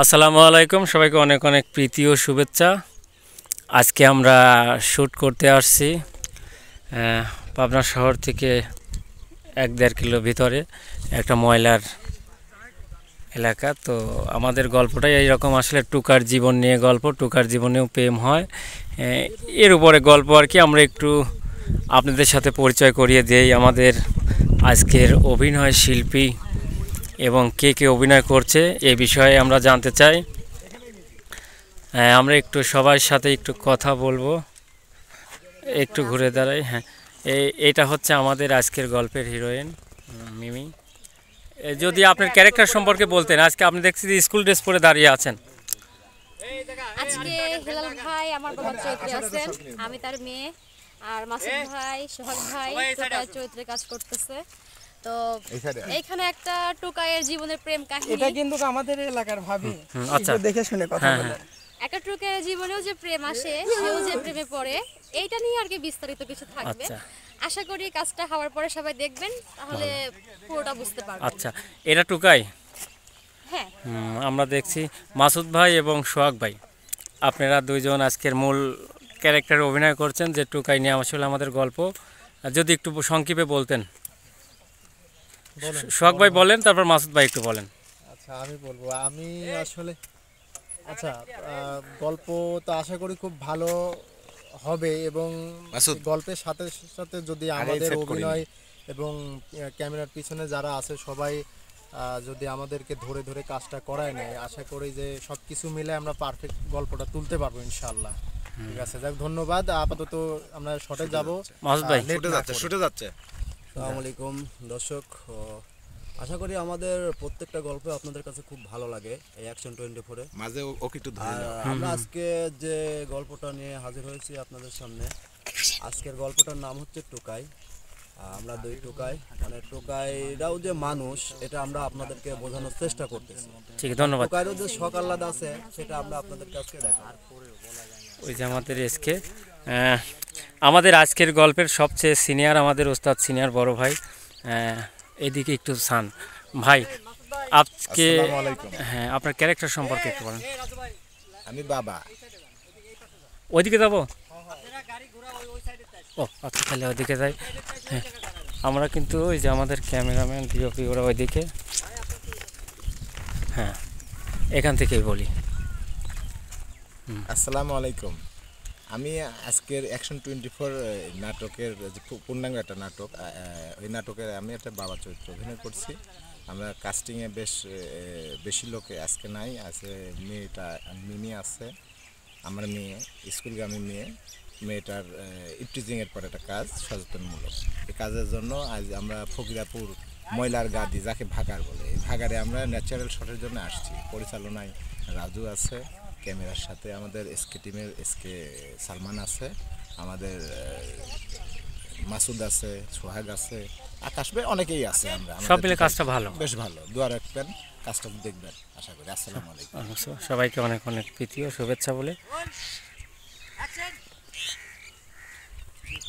আসসালামু আলাইকুম, সবাইকে অনেক অনেক প্রীতি ও শুভেচ্ছা। আজকে আমরা শ্যুট করতে আসছি পাবনা শহর থেকে 1-1.5 কিলো ভিতরে একটা ময়লার এলাকা। তো আমাদের গল্পটাই এইরকম, আসলে টুকার জীবন নিয়ে গল্প, টুকার জীবনেও প্রেম হয়, এর উপরে গল্প আর কি। আমরা একটু আপনাদের সাথে পরিচয় করিয়ে দেই আমাদের আজকের অভিনয় শিল্পী এবং কে কে অভিনয় করছে এই বিষয়ে আমরা জানতে চাই। আমরা একটু সবার সাথে একটু কথা বলবো, একটু ঘুরে দাঁড়াই। হ্যাঁ, এটা হচ্ছে আমাদের আজকের গল্পের হিরোইন মিমি। যদি আপনার ক্যারেক্টার সম্পর্কে বলতেন। আজকে আপনি দেখছি যে স্কুল ড্রেস পরে দাঁড়িয়ে আছেন। আজকে হেলাল ভাই আমার বাবার চরিত্রে আছেন, আমি তার মেয়ে। আর মাসুদ ভাই, সোহাগ ভাই টোকাইয়ের চরিত্রে কাজ করতেছে। তো এইখানে একটা টোকাইয়ের জীবনের প্রেম কাহিনী। এটা কিন্তু আমাদের এলাকার ভাবি। আচ্ছা, দেখে শুনে কথা বলে। একটা টোকাইয়ের জীবনেও যে প্রেম আসে, সেও যে প্রেমে পড়ে, এইটা নিয়ে আর কি বিস্তারিত কিছু থাকবে। আশা করি কাজটা হওয়ার পরে সবাই দেখবেন, তাহলে পুরোটা বুঝতে পারবেন। আচ্ছা, এটা টুকাই। হ্যাঁ, আমরা দেখছি মাসুদ ভাই এবং সোহাগ ভাই, আপনারা দুইজন আজকের মূল ক্যারেক্টারে অভিনয় করছেন, যে টুকাই নিয়ে আসলে আমাদের গল্প। যদি একটু সংক্ষেপে বলতেন। সোহাগ ভাই বলেন, তারপর মাসুদ ভাই একটু বলেন। আচ্ছা, আমি বলবো। আমি আসলে আচ্ছা, গল্প তো আশা করি খুব ভালো হবে, এবং গল্পের সাথে সাথে যদি আমাদের অভিনয় এবং ক্যামেরার পিছনে যারা আছে সবাই যদি আমাদেরকে ধরে ধরে কাজটা করায় নেয়, আশা করি যে সব কিছু মিলে আমরা পারফেক্ট গল্পটা তুলতে পারবো ইনশাআল্লাহ। ঠিক আছে, যাক, ধন্যবাদ। আপাতত আমরা শটে যাব। মাসুদ ভাই শুটে যাচ্ছে। আসসালামু আলাইকুম দর্শক, আশা করি আমাদের প্রত্যেকটা গল্প আপনাদের কাছে খুব ভালো লাগে। এই অ্যাকশন 24-এ মাঝে ওকে একটু ধরে নাও। আমরা আজকে যে গল্পটা নিয়ে হাজির হয়েছি আপনাদের সামনে, আজকের গল্পটার নাম হচ্ছে টোকাই। আমরা দুই টোকাই, মানে টোকাইরাও যে মানুষ, এটা আমরা আপনাদেরকে বোঝানোর চেষ্টা করতেছি। ঠিক, ধন্যবাদ। টোকাইরও যে শখ আহ্লাদ আছে, সেটা আমরা আপনাদের কাছে দেখাবো। ওই যে আমাদের এসকে আমাদের আজকের গল্পের সবচেয়ে সিনিয়র, আমাদের ওস্তাদ সিনিয়র বড় ভাই। এদিকে একটু সান ভাই, আজকে হ্যাঁ, আপনার ক্যারেক্টার সম্পর্কে একটু বলেন। আমি বাবা। ওইদিকে যাবো? ও আচ্ছা, তাহলে ওইদিকে যাই। হ্যাঁ, আমরা কিন্তু ওই যে আমাদের ক্যামেরাম্যান ডিওপি ওরা ওইদিকে। হ্যাঁ, এখান থেকেই বলি। আসসালামু আলাইকুম। আমি আজকের অ্যাকশন 24 নাটকের যে পূর্ণাঙ্গ একটা নাটক, ওই নাটকের আমি একটা বাবা চরিত্র অভিনয় করছি। আমরা কাস্টিংয়ে বেশি লোকে আজকে নাই, আছে মেয়েটা মিমি আছে, আমার মেয়ে, স্কুলগামী মেয়েটার ইপটিজিংয়ের পর একটা কাজ সচেতনমূলক। এই কাজের জন্য আজ আমরা ফকিরাপুর ময়লার গাদি, যাকে ভাগাড় বলে, এই ভাগাড়ে আমরা ন্যাচারাল শটের জন্য আসছি। পরিচালনায় রাজু আছে, ক্যামেরার সাথে আমাদের এসকে টিমের এসকে সালমান আছে, আমাদের মাসুদ আছে, সোহাগ আছে, আকাশ ভাই, অনেকেই আছে। আমরা সব মিলে কাজটা ভালো, বেশ ভালো। দোয়া রাখবেন, কাজটা দেখবেন আশা করি। আসসালামু আলাইকুম। সবাইকে অনেক অনেক প্রীতি ও শুভেচ্ছা বলে